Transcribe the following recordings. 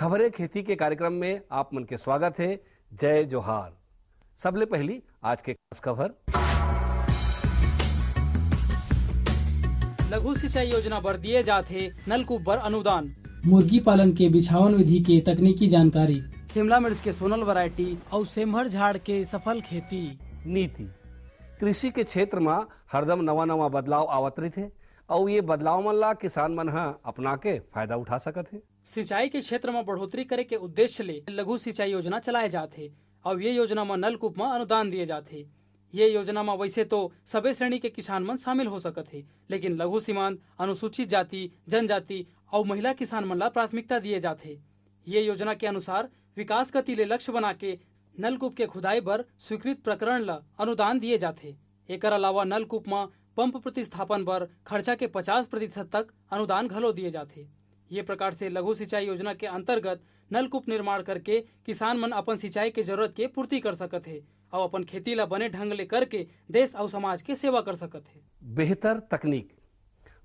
खबरें खेती के कार्यक्रम में आप मन के स्वागत है। जय जोहार। सबले पहली आज के खास खबर। लघु सिंचाई योजना बर दिए जाथे नलकूप बर अनुदान। मुर्गी पालन के बिछावन विधि के तकनीकी जानकारी। शिमला मिर्च के सोनल वैरायटी और सेमहर झाड़ के सफल खेती। नीति कृषि के क्षेत्र में हरदम नवा नवा बदलाव आवत रही और ये बदलाव मन ला किसान मन ह अपना के फायदा उठा सकत है। सिंचाई के क्षेत्र में बढ़ोतरी करे के उद्देश्य ले लघु सिंचाई योजना चलाए जाथे और ये योजना में नलकूप में अनुदान दिए जाथे। ये योजना में वैसे तो सभी श्रेणी के किसान मन शामिल हो सकत है, लेकिन लघु सीमांत, अनुसूचित जाति, जनजाति और महिला किसान मन ला प्राथमिकता दिए जाथे। ये योजना के अनुसार विकास गति ले लक्ष्य बना के नलकूप के खुदाई बर स्वीकृत प्रकरण ला अनुदान दिए जाथे। एकर अलावा नलकूप में पंप प्रतिस्थापन बर खर्चा के 50% तक अनुदान घलो दिए जाथे। ये प्रकार से लघु सिंचाई योजना के अंतर्गत नलकूप निर्माण करके किसान मन अपन सिंचाई के जरूरत के पूर्ति कर सकत है और अपन खेती ला बने ढंग ले करके देश और समाज के सेवा कर सकत है। बेहतर तकनीक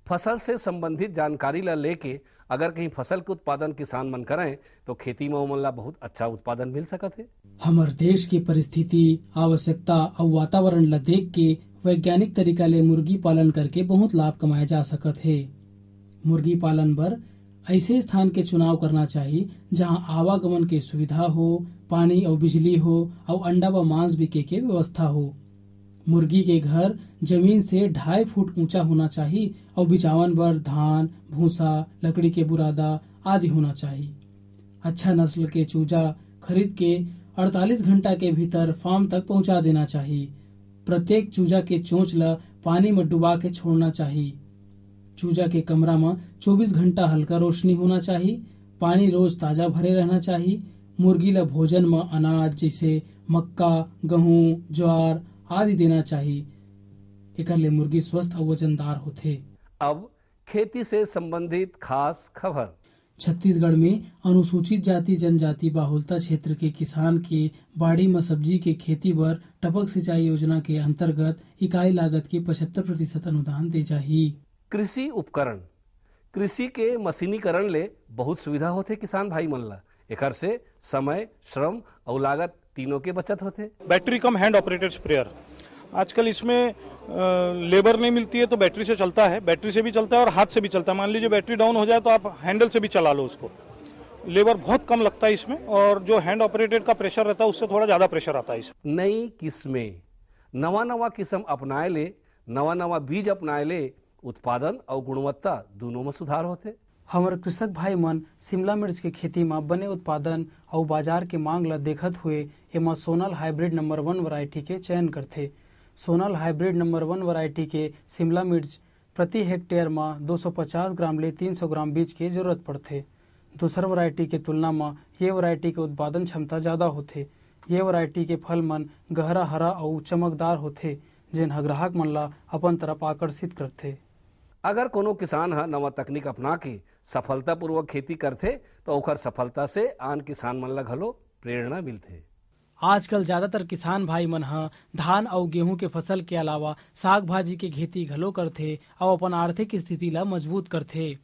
फसल से संबंधित जानकारी ला लेके अगर कहीं फसल के उत्पादन किसान मन करें तो खेती में ओमन ला बहुत अच्छा उत्पादन मिल सकत है। हमार देश के परिस्थिति, आवश्यकता और वातावरण ला देख के वैज्ञानिक तरीका ले मुर्गी पालन करके बहुत लाभ कमाया जा सकत है। मुर्गी पालन बर ऐसे स्थान के चुनाव करना चाहिए जहां आवागमन के सुविधा हो, पानी और बिजली हो और अंडा व मांस बिके के व्यवस्था हो। मुर्गी के घर जमीन से 2.5 फुट ऊंचा होना चाहिए और बिचावन बर धान, भूसा, लकड़ी के बुरादा आदि होना चाहिए। अच्छा नस्ल के चूजा खरीद के 48 घंटा के भीतर फार्म तक पहुंचा देना चाहिए। प्रत्येक चूजा के चोंच ला पानी में डुबा के छोड़ना चाहिए। चूजा के कमरा में 24 घंटा हल्का रोशनी होना चाहिए। पानी रोज ताजा भरे रहना चाहिए। मुर्गी ला भोजन में अनाज जैसे मक्का, गेहूं, ज्वार आदि देना चाहिए। एकर ले मुर्गी स्वस्थ और वजनदार होथे। अब खेती से संबंधित खास खबर। छत्तीसगढ़ में अनुसूचित जाति जनजाति बाहुल्यता क्षेत्र के किसान के बाड़ी में सब्जी के खेती बर टपक सिंचाई योजना के अंतर्गत इकाई लागत के 75% अनुदान दे जाही। कृषि उपकरण कृषि के मशीनीकरण ले बहुत सुविधा होते किसान भाई मन ला। एकर से समय, श्रम और लागत तीनों के बचत होते। बैटरी कम हैंड ऑपरेटेड स्प्रेयर आजकल इसमें लेबर नहीं मिलती है तो बैटरी से चलता है। बैटरी से भी चलता है और हाथ से भी चलता है। मान लीजिए बैटरी डाउन हो जाए तो आप हैंडल से भी चला लो उसको। लेबर बहुत कम लगता है इसमें और जो हैंड ऑपरेटेड का प्रेशर रहता है उससे थोड़ा ज़्यादा प्रेशर आता है इसमें। नई किस्में नवा नवा किस्म अपनाए ले, नवा नवा बीज अपनाए ले, उत्पादन और गुणवत्ता दोनों में सुधार होते। हमारे कृषक भाई मन शिमला मिर्च के खेती में बने उत्पादन और बाजार के मांग ला देखत हुए एमा सोनल हाइब्रिड नंबर 1 वैरायटी के चयन करथे। सोनल हाइब्रिड नंबर 1 वैरायटी के शिमला मिर्च प्रति हेक्टेयर में 250 ग्राम ले 300 ग्राम बीज के जरूरत पड़थे। दूसर वैरायटी के तुलना में ये वैरायटी के उत्पादन क्षमता ज्यादा होथे। ये वैरायटी के फल मन गहरा हरा और चमकदार होथे, जिन ग्राहक मन ला अपन तरफ आकर्षित करथे। अगर कोनो किसान हा नवा तकनीक अपना के सफलतापूर्वक खेती करथे तो ओकर सफलता से आन किसान मन ला घलो प्रेरणा मिलथे। आजकल ज्यादातर किसान भाई मन ह धान और गेहूं के फसल के अलावा साग भाजी के खेती घलो करथे और अपन आर्थिक स्थिति ला मजबूत करथे।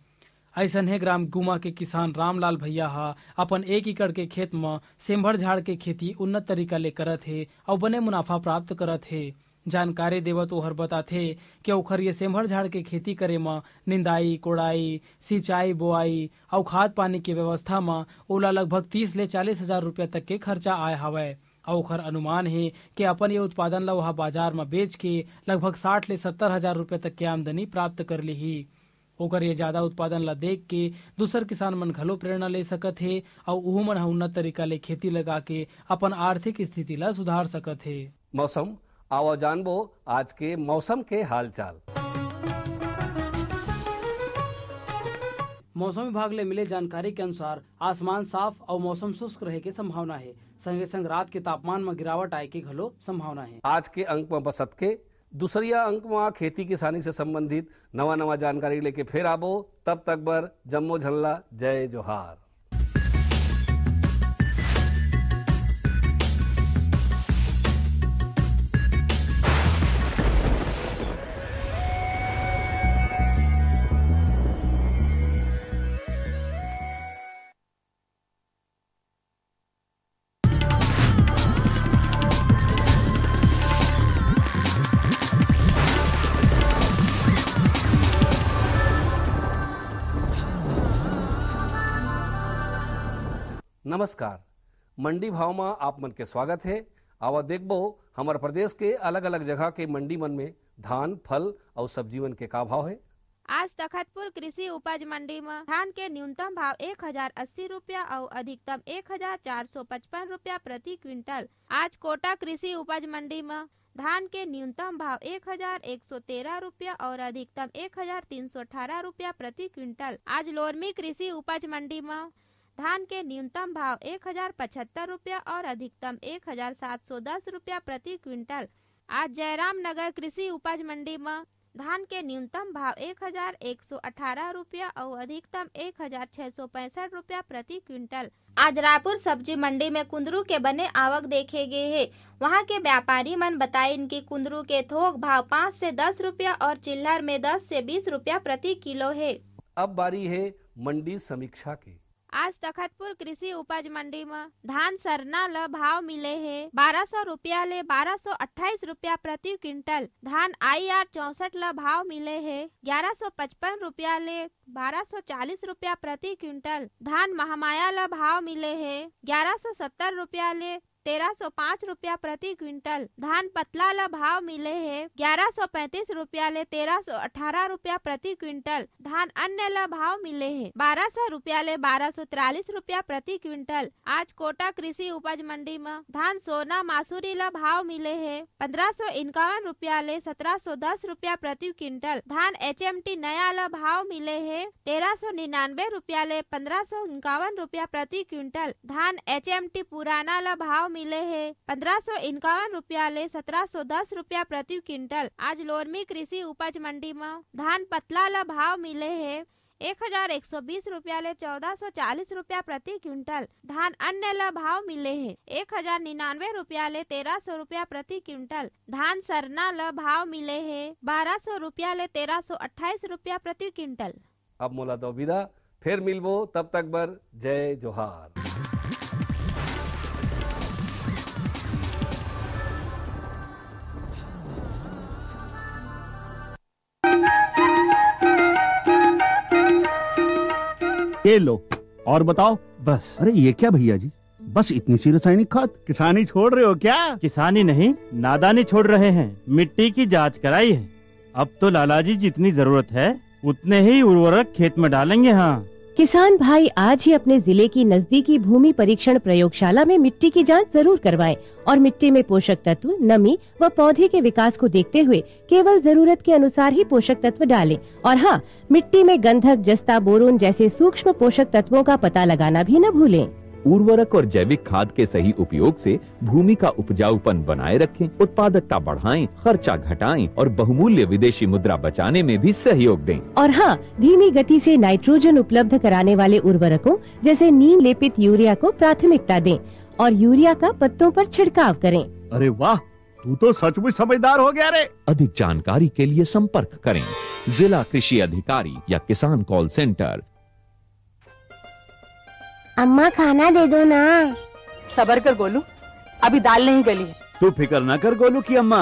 ऐसन है ग्राम गुमा के किसान रामलाल भैया हा अपन 1 एकड़ के खेत में सेमभर झाड़ के खेती उन्नत तरीका ले करत हे और बने मुनाफा प्राप्त करत हे। जानकारी देवत ओहर बताथे कि ओखर ये सेमभर झाड़ के खेती करे में निंदाई, कोड़ाई, सिंचाई, बोआई और खाद पानी के व्यवस्था में ओला लगभग 30 ले 40 हजार रुपया तक के खर्चा आए हवय। और ओखर अनुमान है कि अपन ये उत्पादन ला वहाँ बाजार में बेच के लगभग 60 ले 70 हजार रुपया तक के आमदनी प्राप्त कर ली। ओकर ये ज्यादा उत्पादन ला देख के दूसर किसान मन घलो प्रेरणा ले सकत है और उहू मन उन्नत तरीका ले खेती लगा के अपन आर्थिक स्थिति ला सुधार सकत है। मौसम आओ जानबो आज के मौसम के हाल चाल। मौसम विभाग ले मिले जानकारी के अनुसार आसमान साफ और मौसम शुष्क रहे के संभावना है। संगे संग रात के तापमान में गिरावट आए के घलो संभावना है। आज के अंक में बसत के दूसरिया अंक में खेती किसानी से संबंधित नवा नवा जानकारी लेके फिर आबो। तब तक बर जम्मो झल्ला जय जोहार। नमस्कार। मंडी भाव में आप मन के स्वागत है। आवा देखबो हमारे प्रदेश के अलग अलग जगह के मंडी मन में धान, फल और सब्जी मन के का भाव है। आज तखतपुर कृषि उपज मंडी में धान के न्यूनतम भाव 1080 रुपया और अधिकतम 1455 रुपया प्रति क्विंटल। आज कोटा कृषि उपज मंडी में धान के न्यूनतम भाव 1113 रुपया और अधिकतम 1318 रुपया प्रति क्विंटल। आज लोरमी कृषि उपज मंडी में धान के न्यूनतम भाव 1075 रुपया और अधिकतम 1710 रुपया प्रति क्विंटल। आज जयराम नगर कृषि उपज मंडी में धान के न्यूनतम भाव 1118 रुपया और अधिकतम 1665 रुपया प्रति क्विंटल। आज रायपुर सब्जी मंडी में कुंदरू के बने आवक देखे गए हैं। वहां के व्यापारी मन बताए इनकी कुंदरू के थोक भाव 5 से 10 रुपया और चिल्लर में 10 से 20 रुपया प्रति किलो है। अब बारी है मंडी समीक्षा की। आज तखतपुर कृषि उपज मंडी में धान सरना ल भाव मिले है 1200 रुपया ले 1228 रुपया प्रति क्विंटल। धान IR 64 ल भाव मिले है 1155 रुपया ले 1240 रुपया प्रति क्विंटल। धान महामाया ल भाव मिले है 1170 रुपया ले 1305 रुपया प्रति क्विंटल। धान पतला ल भाव मिले है 1135 रुपया ले 1318 रुपया प्रति क्विंटल। धान अन्य ल भाव मिले है 1200 रुपया ले 1243 रुपया प्रति क्विंटल। आज कोटा कृषि उपज मंडी में धान सोना मासूरी ल भाव मिले है 1551 रुपया ले 1710 रुपया प्रति क्विंटल। धान HMT नया ल भाव मिले है 1399 रुपया ले 1551 रुपया प्रति क्विंटल। धान HMT पुराना ल भाव मिले है 1551 रुपया ले 1710 रुपया प्रति क्विंटल। आज लोरमी कृषि उपज मंडी में धान पतला ल भाव मिले है 1120 रुपया ले 1440 रुपया प्रति क्विंटल। धान अन्य ल भाव मिले है 1099 रुपया ले 1300 रुपया प्रति क्विंटल। धान सरना ल भाव मिले है 1200 रुपया ले 1328 रुपया प्रति क्विंटल। अब मोला दो विदा, फिर मिलबो, तब तक बर जय जोहार। ये लो और बताओ। बस। अरे ये क्या भैया जी, बस इतनी सी रासायनिक खाद? किसानी छोड़ रहे हो क्या? किसानी नहीं, नादानी छोड़ रहे हैं। मिट्टी की जांच कराई है। अब तो लाला जी जितनी जरूरत है उतने ही उर्वरक खेत में डालेंगे। हाँ, किसान भाई आज ही अपने जिले की नजदीकी भूमि परीक्षण प्रयोगशाला में मिट्टी की जांच जरूर करवाएं और मिट्टी में पोषक तत्व, नमी व पौधे के विकास को देखते हुए केवल जरूरत के अनुसार ही पोषक तत्व डालें। और हाँ, मिट्टी में गंधक, जस्ता, बोरोन जैसे सूक्ष्म पोषक तत्वों का पता लगाना भी न भूलें। उर्वरक और जैविक खाद के सही उपयोग से भूमि का उपजाऊपन बनाए रखें, उत्पादकता बढ़ाएं, खर्चा घटाएं और बहुमूल्य विदेशी मुद्रा बचाने में भी सहयोग दें। और हाँ, धीमी गति से नाइट्रोजन उपलब्ध कराने वाले उर्वरकों जैसे नीम लेपित यूरिया को प्राथमिकता दें और यूरिया का पत्तों पर छिड़काव करें। अरे वाह, तू तो सचमुच समझदार हो गया रे। अधिक जानकारी के लिए संपर्क करें जिला कृषि अधिकारी या किसान कॉल सेंटर। अम्मा खाना दे दो ना। सबर कर गोलू, अभी दाल नहीं गली है। तू फिक्र न कर गोलू की अम्मा,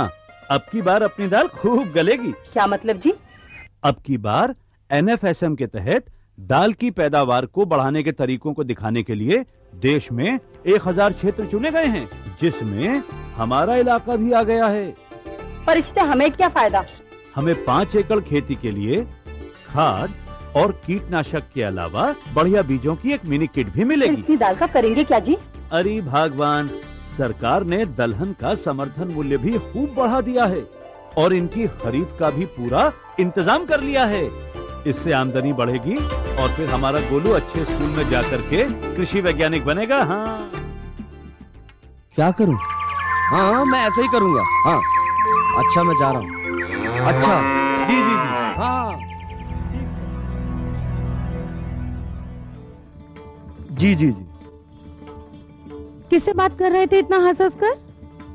अब की बार अपनी दाल खूब गलेगी। क्या मतलब जी? अब की बार NFSM के तहत दाल की पैदावार को बढ़ाने के तरीकों को दिखाने के लिए देश में 1000 क्षेत्र चुने गए हैं, जिसमें हमारा इलाका भी आ गया है। पर इससे हमें क्या फायदा? हमें 5 एकड़ खेती के लिए खाद और कीटनाशक के अलावा बढ़िया बीजों की एक मिनी किट भी मिलेगी। इतनी दाल का करेंगे क्या जी? अरे भगवान, सरकार ने दलहन का समर्थन मूल्य भी खूब बढ़ा दिया है और इनकी खरीद का भी पूरा इंतजाम कर लिया है। इससे आमदनी बढ़ेगी और फिर हमारा गोलू अच्छे स्कूल में जाकर के कृषि वैज्ञानिक बनेगा। हाँ, क्या करूं? हाँ, मैं ऐसे ही करूंगा। हाँ, अच्छा, मैं जा रहा हूँ। अच्छा, जी जी जी, हाँ जी जी जी। किससे बात कर रहे थे इतना हंस कर?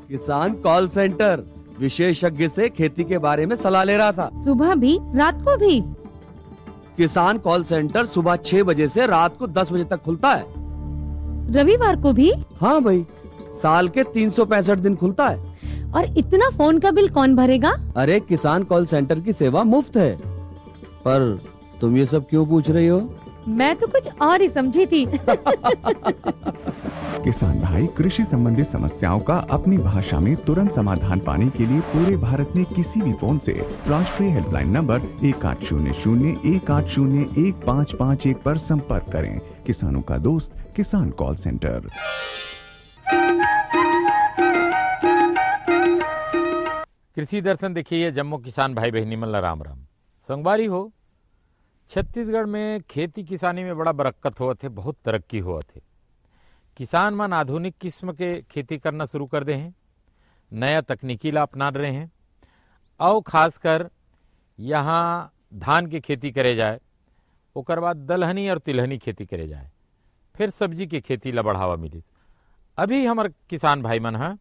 किसान कॉल सेंटर, विशेषज्ञ से खेती के बारे में सलाह ले रहा था। सुबह भी, रात को भी? किसान कॉल सेंटर सुबह 6 बजे से रात को 10 बजे तक खुलता है। रविवार को भी? हाँ भाई, साल के 365 दिन खुलता है। और इतना फोन का बिल कौन भरेगा? अरे, किसान कॉल सेंटर की सेवा मुफ्त है। पर तुम ये सब क्यों पूछ रही हो? मैं तो कुछ और ही समझी थी। किसान भाई कृषि संबंधी समस्याओं का अपनी भाषा में तुरंत समाधान पाने के लिए पूरे भारत में किसी भी फोन से राष्ट्रीय हेल्पलाइन नंबर 1800-1801-551 पर संपर्क करें। किसानों का दोस्त किसान कॉल सेंटर। कृषि दर्शन देखिए जम्मू किसान भाई बहनी मन राम राम। संगवारी हो, छत्तीसगढ़ में खेती किसानी में बड़ा बरक्कत होत है, बहुत तरक्की होत है। किसान मन आधुनिक किस्म के खेती करना शुरू कर दे हैं, नया तकनीकी ला अपना रहे हैं और खासकर यहाँ धान की खेती करे जाए, ओकर बाद दलहनी और तिलहनी खेती करे जाए, फिर सब्जी के खेती ला बढ़ावा मिले। अभी हमार किसान भाई मन है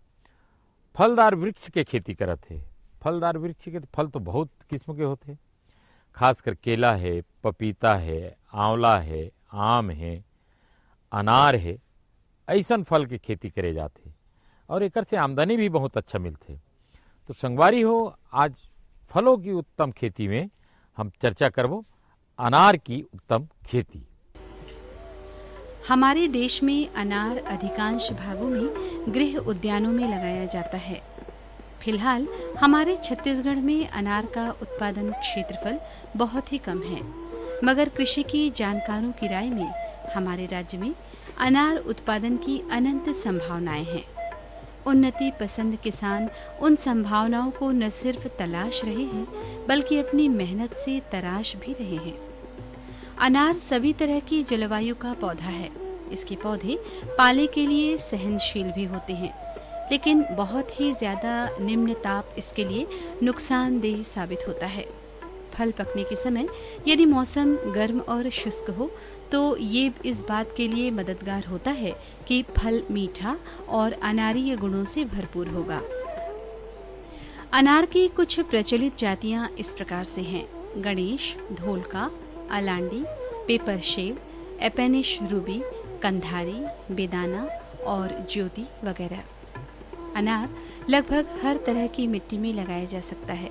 फलदार वृक्ष के खेती करत है। फलदार वृक्ष के फल तो बहुत किस्म के होते, खासकर केला है, पपीता है, आंवला है, आम है, अनार है, ऐसन फल के खेती करे जाते और एकर से आमदनी भी बहुत अच्छा मिलते। तो संगवारी हो, आज फलों की उत्तम खेती में हम चर्चा करबो अनार की उत्तम खेती। हमारे देश में अनार अधिकांश भागों में गृह उद्यानों में लगाया जाता है। फिलहाल हमारे छत्तीसगढ़ में अनार का उत्पादन क्षेत्रफल बहुत ही कम है, मगर कृषि की जानकारों की राय में हमारे राज्य में अनार उत्पादन की अनंत संभावनाएं हैं। उन्नति पसंद किसान उन संभावनाओं को न सिर्फ तलाश रहे हैं बल्कि अपनी मेहनत से तराश भी रहे हैं। अनार सभी तरह की जलवायु का पौधा है। इसके पौधे पाले के लिए सहनशील भी होते हैं, लेकिन बहुत ही ज्यादा निम्न ताप इसके लिए नुकसानदेह साबित होता है। फल पकने के समय यदि मौसम गर्म और शुष्क हो तो ये इस बात के लिए मददगार होता है कि फल मीठा और अनारीय गुणों से भरपूर होगा। अनार की कुछ प्रचलित जातियां इस प्रकार से हैं: गणेश, ढोलका, अलांडी, पेपरशेल, एपेनिश रूबी, कंधारी, बेदाना और ज्योति वगैरह। अनार लगभग हर तरह की मिट्टी में लगाया जा सकता है,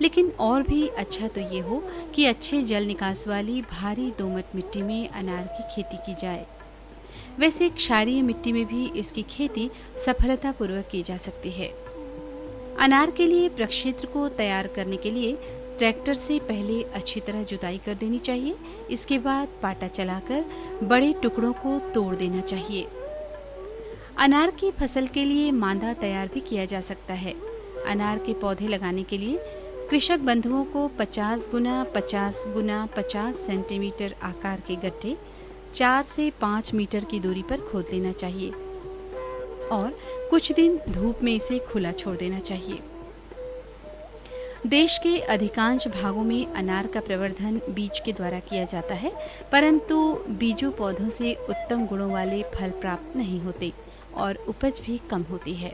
लेकिन और भी अच्छा तो ये हो कि अच्छे जल निकास वाली भारी दोमट मिट्टी में अनार की खेती की जाए। वैसे क्षारीय मिट्टी में भी इसकी खेती सफलतापूर्वक की जा सकती है। अनार के लिए प्रक्षेत्र को तैयार करने के लिए ट्रैक्टर से पहले अच्छी तरह जुताई कर देनी चाहिए। इसके बाद पाटा चलाकर बड़े टुकड़ों को तोड़ देना चाहिए। अनार की फसल के लिए मांदा तैयार भी किया जा सकता है। अनार के पौधे लगाने के लिए कृषक बंधुओं को 50 गुना 50 गुना 50 सेंटीमीटर आकार के गड्ढे 4 से 5 मीटर की दूरी पर खोद लेना चाहिए और कुछ दिन धूप में इसे खुला छोड़ देना चाहिए। देश के अधिकांश भागों में अनार का प्रवर्धन बीज के द्वारा किया जाता है, परंतु बीजों पौधों से उत्तम गुणों वाले फल प्राप्त नहीं होते और उपज भी कम होती है।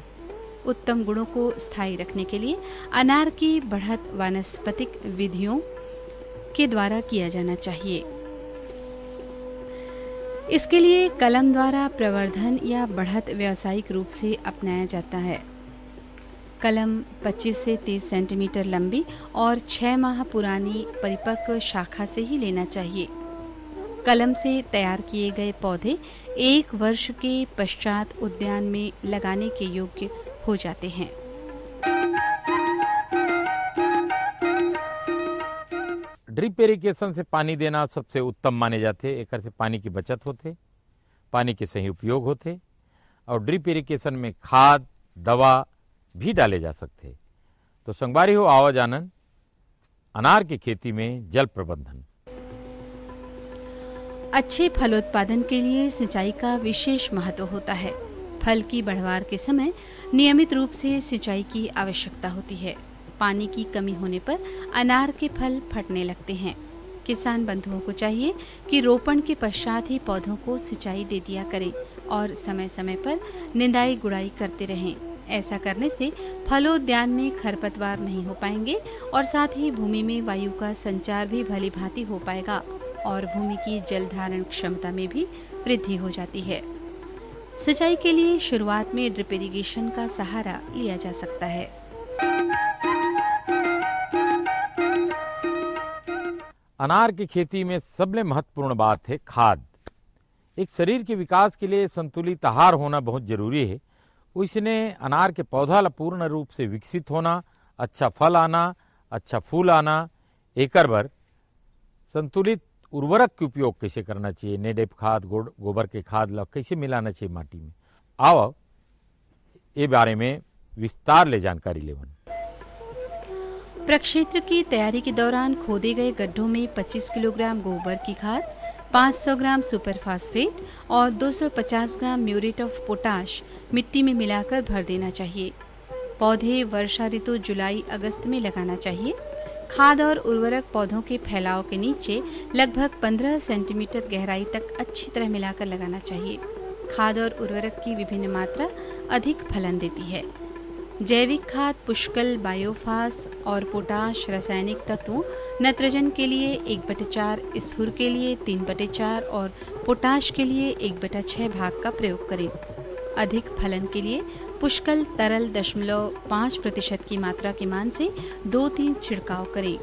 उत्तम गुणों को स्थायी रखने के लिए अनार की बढ़त वानस्पतिक विधियों के द्वारा किया जाना चाहिए। इसके लिए कलम द्वारा प्रवर्धन या बढ़त व्यावसायिक रूप से अपनाया जाता है। कलम 25 से 30 सेंटीमीटर लंबी और 6 माह पुरानी परिपक्व शाखा से ही लेना चाहिए। कलम से तैयार किए गए पौधे 1 वर्ष के पश्चात उद्यान में लगाने के योग्य हो जाते हैं। ड्रिप इरिगेशन से पानी देना सबसे उत्तम माने जाते। एक से पानी की बचत होते, पानी के सही उपयोग होते और ड्रिप इरिगेशन में खाद दवा भी डाले जा सकते। तो संगवारी हो, आवाज आनंद अनार की खेती में जल प्रबंधन। अच्छे फलोत्पादन के लिए सिंचाई का विशेष महत्व होता है। फल की बढ़वार के समय नियमित रूप से सिंचाई की आवश्यकता होती है। पानी की कमी होने पर अनार के फल फटने लगते हैं। किसान बंधुओं को चाहिए कि रोपण के पश्चात ही पौधों को सिंचाई दे दिया करें और समय समय पर निंदाई गुड़ाई करते रहें। ऐसा करने से फलोद्यान में खरपतवार नहीं हो पाएंगे और साथ ही भूमि में वायु का संचार भी भली भांति हो पाएगा और भूमि की जल धारण क्षमता में भी वृद्धि हो जाती है। सिंचाई के लिए शुरुआत में ड्रिप इरिगेशन का सहारा लिया जा सकता है। अनार की खेती में सबसे महत्वपूर्ण बात है खाद। एक शरीर के विकास के लिए संतुलित आहार होना बहुत जरूरी है। उसने अनार के पौधा ला पूर्ण रूप से विकसित होना, अच्छा फल आना, अच्छा फूल आना, एकर बर संतुलित उर्वरक के उपयोग कैसे करना चाहिए, नेडेप खाद, गोबर के खाद ला कैसे मिलाना चाहिए माटी में, आओ ये बारे में विस्तार ले जानकारी लेवन। प्रक्षेत्र की तैयारी के दौरान खोदे गए गड्ढों में 25 किलोग्राम गोबर की खाद, 500 ग्राम सुपर फास्फेट और 250 ग्राम म्यूरेट ऑफ पोटाश मिट्टी में मिलाकर भर देना चाहिए। पौधे वर्षा ऋतु जुलाई अगस्त में लगाना चाहिए। खाद और उर्वरक पौधों के फैलाव के नीचे लगभग 15 सेंटीमीटर गहराई तक अच्छी तरह मिलाकर लगाना चाहिए। खाद और उर्वरक की विभिन्न मात्रा अधिक फलन देती है। जैविक खाद पुष्कल बायोफास और पोटाश रासायनिक तत्वों नाइट्रोजन के लिए 1/4, स्फुर के लिए 3/4 और पोटाश के लिए 1/6 भाग का प्रयोग करें। अधिक फलन के लिए पुष्कल तरल 0.5% की मात्रा के मान से 2-3 छिड़काव करें।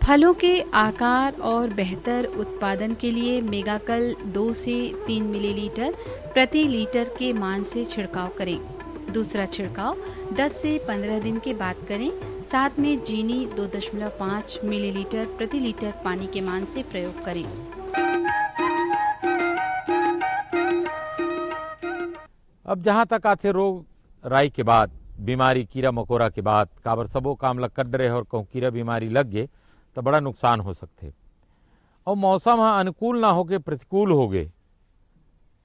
फलों के आकार और बेहतर उत्पादन के लिए मेगाकल 2 से 3 मिलीलीटर प्रति लीटर के मान से छिड़काव करें। दूसरा छिड़काव 10 से 15 दिन के बाद करें। साथ में चीनी 2.5 मिलीलीटर प्रति लीटर पानी के मान से प्रयोग करें। अब जहाँ तक आते रोग राई के बाद, बीमारी कीड़ा मकोड़ा के बाद, काबर सबो काम लग कर रहे और कहूँ कीड़ा बीमारी लग गए तो बड़ा नुकसान हो सकते। और मौसम अनुकूल ना होके प्रतिकूल हो गए,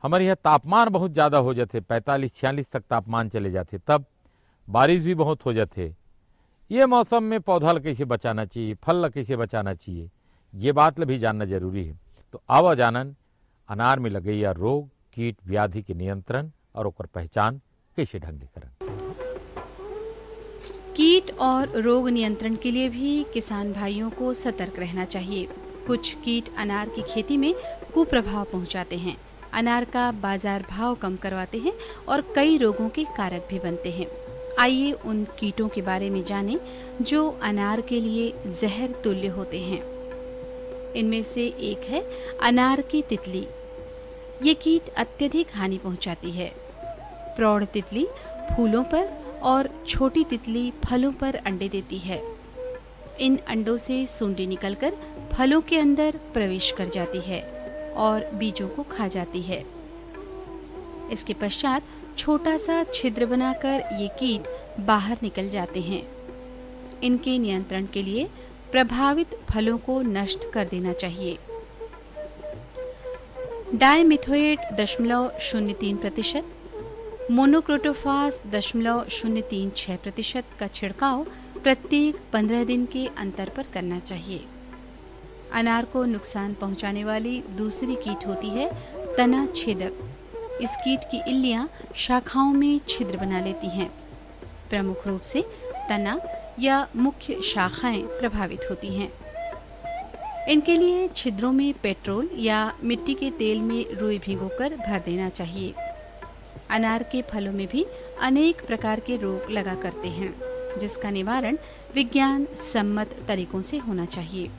हमारे यहाँ तापमान बहुत ज़्यादा हो जाते, 45-46 तक तापमान चले जाते, तब बारिश भी बहुत हो जाते। ये मौसम में पौधा कैसे बचाना चाहिए, फल कैसे बचाना चाहिए, ये बात भी जानना जरूरी है। तो आवा जानन अनार में लगैया रोग, कीट, व्याधि के नियंत्रण और ओकर पहचान कैसे ढंग से करन। कीट और रोग नियंत्रण के लिए भी किसान भाइयों को सतर्क रहना चाहिए। कुछ कीट अनार की खेती में कुप्रभाव पहुंचाते हैं, अनार का बाजार भाव कम करवाते हैं और कई रोगों के कारक भी बनते हैं। आइए उन कीटों के बारे में जानें जो अनार के लिए जहर तुल्य होते हैं। इनमें से एक है अनार की तितली। ये कीट अत्यधिक हानि पहुंचाती है। प्रौढ़ तितली फूलों पर और छोटी तितली फलों पर अंडे देती है। इन अंडों से सूंडी निकलकर फलों के अंदर प्रवेश कर जाती है और बीजों को खा जाती है। इसके पश्चात छोटा सा छिद्र बनाकर ये कीट बाहर निकल जाते हैं। इनके नियंत्रण के लिए प्रभावित फलों को नष्ट कर देना चाहिए। डायमिथोएट 0.03%, मोनोक्रोटोफास 0.036% का छिड़काव प्रत्येक 15 दिन के अंतर पर करना चाहिए। अनार को नुकसान पहुंचाने वाली दूसरी कीट होती है तना छेदक। इस कीट की इल्लियां शाखाओं में छिद्र बना लेती हैं। प्रमुख रूप से तना या मुख्य शाखाएं प्रभावित होती हैं। इनके लिए छिद्रों में पेट्रोल या मिट्टी के तेल में रुई भिगोकर भर देना चाहिए। अनार के फलों में भी अनेक प्रकार के रोग लगा करते हैं, जिसका निवारण विज्ञान सम्मत तरीकों से होना चाहिए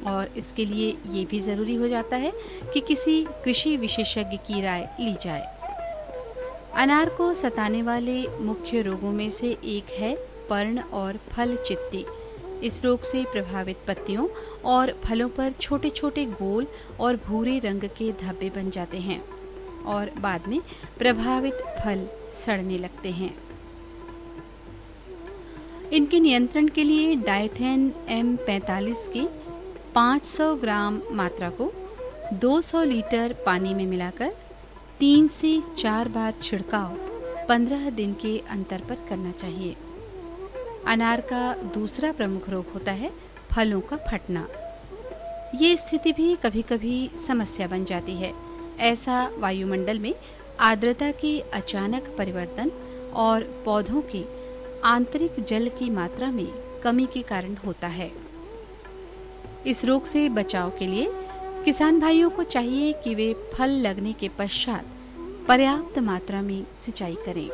और इसके लिए ये भी जरूरी हो जाता है कि किसी कृषि विशेषज्ञ की राय ली जाए। अनार को सताने वाले मुख्य रोगों में से एक है पर्ण और फल चित्ती। इस रोग से प्रभावित पत्तियों और फलों पर छोटे छोटे गोल और भूरे रंग के धब्बे बन जाते हैं और बाद में प्रभावित फल सड़ने लगते हैं। इनके नियंत्रण के लिए डाइथेन M45 के 500 ग्राम मात्रा को 200 लीटर पानी में मिलाकर 3 से 4 बार छिड़काव 15 दिन के अंतर पर करना चाहिए। अनार का दूसरा प्रमुख रोग होता है फलों का फटना। ये स्थिति भी कभी कभी समस्या बन जाती है। ऐसा वायुमंडल में आर्द्रता के अचानक परिवर्तन और पौधों के आंतरिक जल की मात्रा में कमी के कारण होता है। इस रोग से बचाव के लिए किसान भाइयों को चाहिए कि वे फल लगने के पश्चात पर्याप्त मात्रा में सिंचाई करें।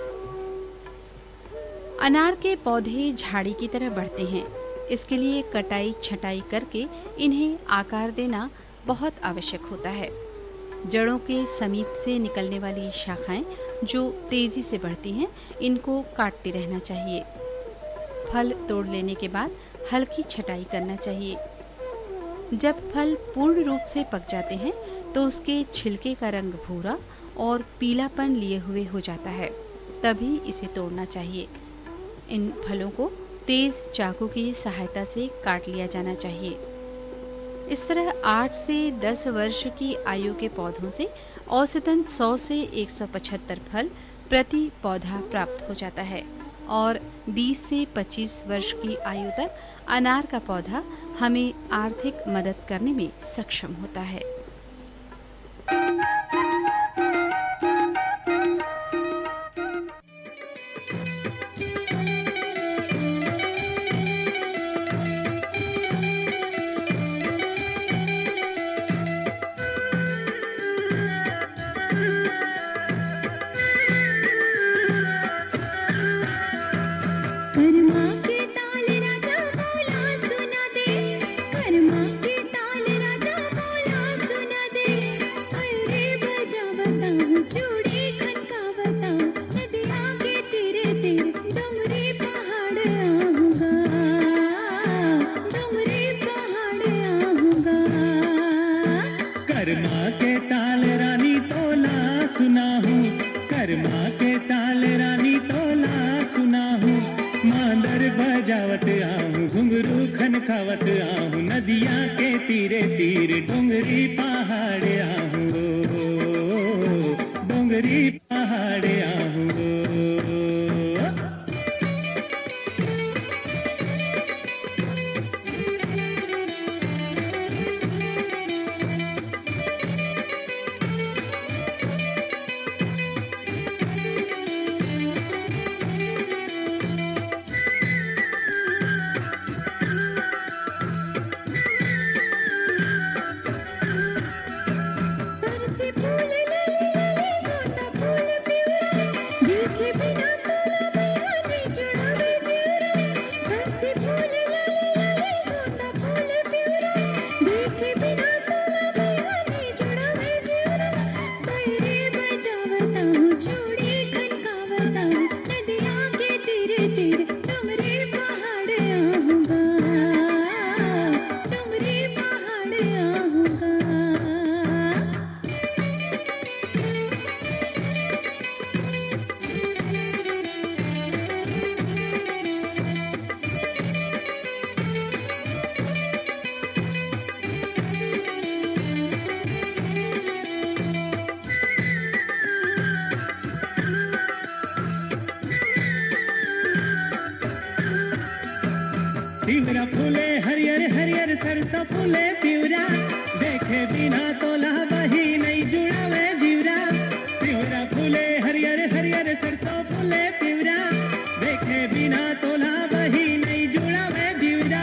अनार के पौधे झाड़ी की तरह बढ़ते हैं। इसके लिए कटाई छटाई करके इन्हें आकार देना बहुत आवश्यक होता है। जड़ों के समीप से निकलने वाली शाखाएं जो तेजी से बढ़ती हैं, इनको काटते रहना चाहिए। फल तोड़ लेने के बाद हल्की छटाई करना चाहिए। जब फल पूर्ण रूप से पक जाते हैं तो उसके छिलके का रंग भूरा और पीलापन लिए हुए हो जाता है, तभी इसे तोड़ना चाहिए। इन फलों को तेज चाकू की सहायता से काट लिया जाना चाहिए। इस तरह 8 से 10 वर्ष की आयु के पौधों से औसतन 100 से 175 फल प्रति पौधा प्राप्त हो जाता है और 20 से 25 वर्ष की आयु तक अनार का पौधा हमें आर्थिक मदद करने में सक्षम होता है। पिवरा फूले हरियर हरियर सरसों फूले पिवरा, देखे बिना तोला बही नहीं जुड़ावे जीवरा। पिवरा फूले हरियर हरियर सरसों फूले पिवरा, देखे बिना तोला बही नहीं जुड़ावे जीवरा।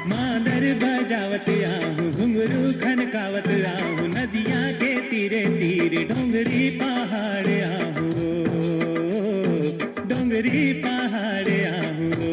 मादर बजावत आहूँ घुंघरू खनकावत आहूँ, नदिया के तीरे तीरे डोंगरी पहाड़ आहूँ, डोंगरी पहाड़ आहूँ।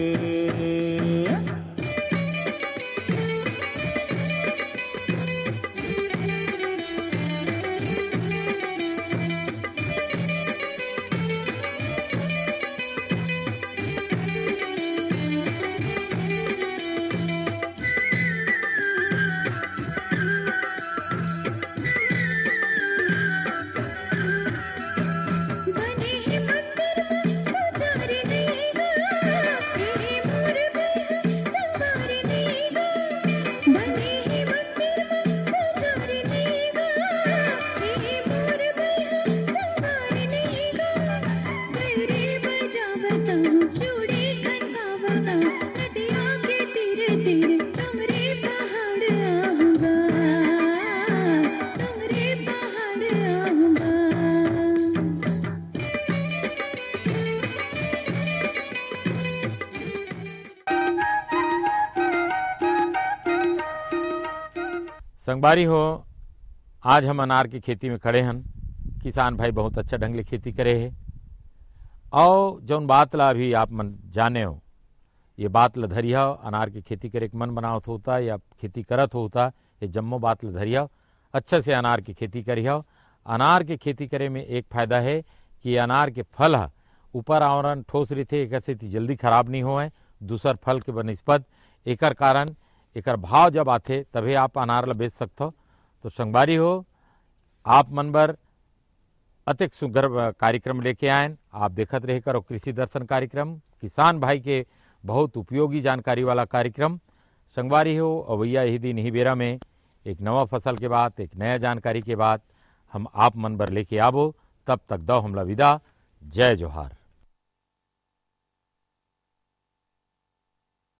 संगवारी हो, आज हम अनार की खेती में खड़े हन। किसान भाई बहुत अच्छा ढंग ले खेती करे है और जौन बात ला अभी आप मन जाने हो, ये बात ल धरिया, अनार की खेती करे के मन बनावत होता या खेती करत होता, ये जम्मो बात ल धरिया, अच्छे से अनार की खेती करिया। अनार की खेती करे में एक फायदा है कि अनार के फल है ऊपर आवरण ठोस रहते, एक से जल्दी खराब नहीं होए दूसर फल के बनिस्पत। एकर कारण एकर भाव जब आते तभी आप अनार ला बेच सकते हो। तो संगवारी हो, आप मन बर अतिक सुघर कार्यक्रम लेके आए, आप देखत रहे करो कृषि दर्शन कार्यक्रम, किसान भाई के बहुत उपयोगी जानकारी वाला कार्यक्रम। संगवारी हो, अवैया यही दिन ही बेरा में एक नवा फसल के बाद, एक नया जानकारी के बाद हम आप मन बर लेके आवो। तब तक दो हमला विदा। जय जोहार।